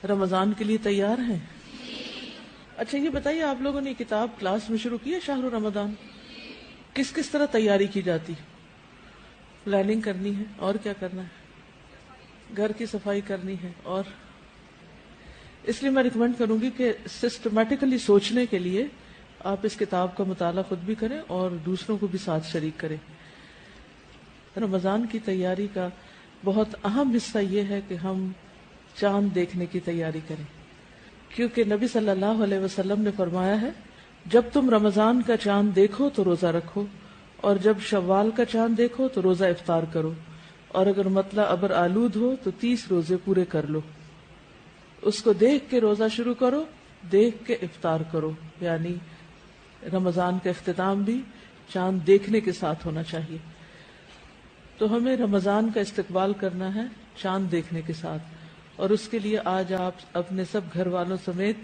رمضان کے لیے تیار ہیں؟ اچھا یہ بتائیے، آپ لوگوں نے کتاب کلاس میں شروع کی ہے شہر رمضان؟ کس کس طرح تیاری کی جاتی؟ پلاننگ کرنی ہے اور کیا کرنا ہے؟ گھر کی صفائی کرنی ہے، اور اس لیے میں ریکمینڈ کروں گی کہ سسٹمیٹیکلی سوچنے کے لیے آپ اس کتاب کا مطالعہ خود بھی کریں اور دوسروں کو بھی ساتھ شریک کریں۔ رمضان کی تیاری کا بہت اہم حصہ یہ ہے کہ ہم چاند دیکھنے کی تیاری کریں، کیونکہ نبی صلی اللہ علیہ وسلم نے فرمایا ہے جب تم رمضان کا چاند دیکھو تو روزہ رکھو، اور جب شوال کا چاند دیکھو تو روزہ افطار کرو، اور اگر مطلع ابر آلود ہو تو 30 روزے پورے کر لو۔ اس کو دیکھ کے روزہ شروع کرو، دیکھ کے افطار کرو، یعنی رمضان کا اختتام بھی چاند دیکھنے کے ساتھ ہونا چاہیے۔ تو ہمیں رمضان کا استقبال کرنا ہے چاند دیکھنے کے ساتھ، اور اس کے لیے آج آپ اپنے سب گھر والوں سمیت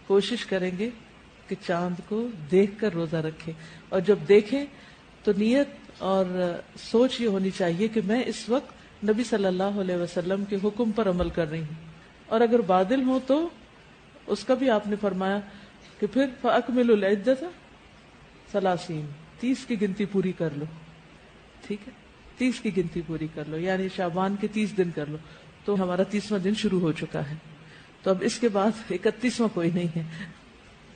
کوشش کریں گے کہ چاند کو دیکھ کر روزہ رکھیں، اور جب دیکھیں تو نیت اور سوچ یہ ہونی چاہیے کہ میں اس وقت نبی صلی اللہ علیہ وسلم کے حکم پر عمل کر رہی ہوں، اور اگر بادل ہوں تو اس کا بھی آپ نے فرمایا کہ پھر فَأَكْمِلُوا الْعِدَّةَ 30 کی گنتی پوری کر لو، ٹھیک ہے، 30 کی گنتی پوری کر لو، یعنی شعبان کے 30 دن کر لو، تو ہمارا 30واں دن شروع ہو چکا ہے۔ تو اب اس کے بعد 31واں کوئی نہیں ہے،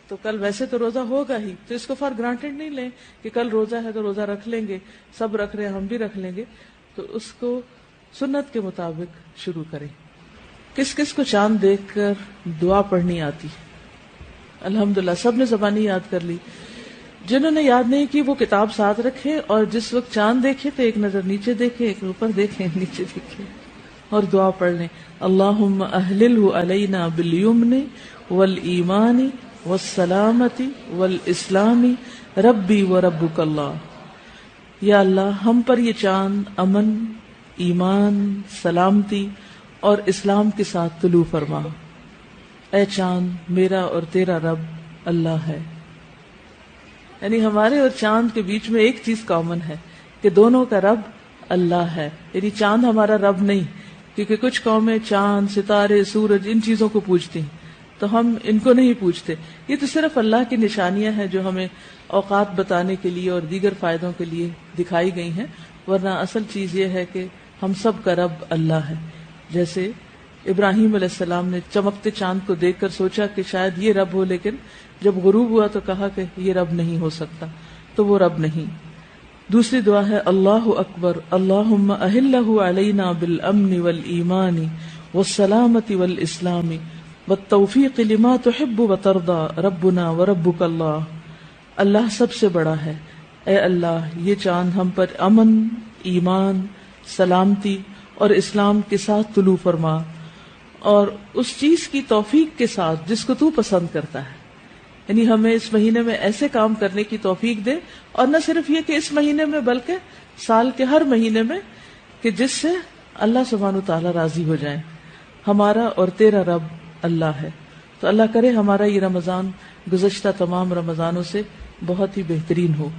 تو کل ویسے تو روزہ ہوگا ہی، تو اس کو فار گرانٹیڈ نہیں لیں کہ کل روزہ ہے تو روزہ رکھ لیں گے، سب رکھ رہے ہیں ہم بھی رکھ لیں گے، تو اس کو سنت کے مطابق شروع کریں۔ کس کس کو چاند دیکھ کر دعا پڑھنی آتی؟ الحمدللہ سب نے زبانی یاد کر لی۔ جنہوں نے یاد نہیں کی وہ کتاب ساتھ رکھے، اور جس وقت چاند دیکھے تو ایک نظر نیچے دیکھے، ایک اوپر دیکھیں، نیچے دیکھیں، اور دعا پڑھ لیں۔ اللہم اہللہ علینا بالیمن والایمان والسلامتی والاسلام ربی وربک اللہ۔ یا اللہ ہم پر یہ چاند امن، ایمان، سلامتی اور اسلام کے ساتھ طلوع فرما۔ اے چاند میرا اور تیرا رب اللہ ہے۔ یعنی ہمارے اور چاند کے بیچ میں ایک چیز کامن ہے کہ دونوں کا رب اللہ ہے، یعنی چاند ہمارا رب نہیں، کیونکہ کچھ قومیں چاند، ستارے، سورج ان چیزوں کو پوجتی ہیں، تو ہم ان کو نہیں پوجتے۔ یہ تو صرف اللہ کی نشانیاں ہیں جو ہمیں اوقات بتانے کے لیے اور دیگر فائدوں کے لیے دکھائی گئی ہیں، ورنہ اصل چیز یہ ہے کہ ہم سب کا رب اللہ ہے۔ جیسے ابراہیم علیہ السلام نے چمکتے چاند کو دیکھ کر سوچا کہ شاید یہ رب ہو، لیکن جب غروب ہوا تو کہا کہ یہ رب نہیں ہو سکتا، تو وہ رب نہیں۔ دوسری دعا ہے اللہ اکبر اللہم اہلہ علینا بالامن والایمان والسلامت والاسلام والتوفیق لما تحب وترضى ربنا وربک اللہ۔ اللہ سب سے بڑا ہے، اے اللہ یہ چاند ہم پر امن، ایمان، سلامتی اور اسلام کے ساتھ طلوع فرما، اور اس چیز کی توفیق کے ساتھ جس کو تو پسند کرتا ہے، یعنی ہمیں اس مہینے میں ایسے کام کرنے کی توفیق دے، اور نہ صرف یہ کہ اس مہینے میں بلکہ سال کے ہر مہینے میں، کہ جس سے اللہ سبحانہ وتعالی راضی ہو جائے۔ ہمارا اور تیرا رب اللہ ہے، تو اللہ کرے ہمارا یہ رمضان گزشتہ تمام رمضانوں سے بہت ہی بہترین ہو۔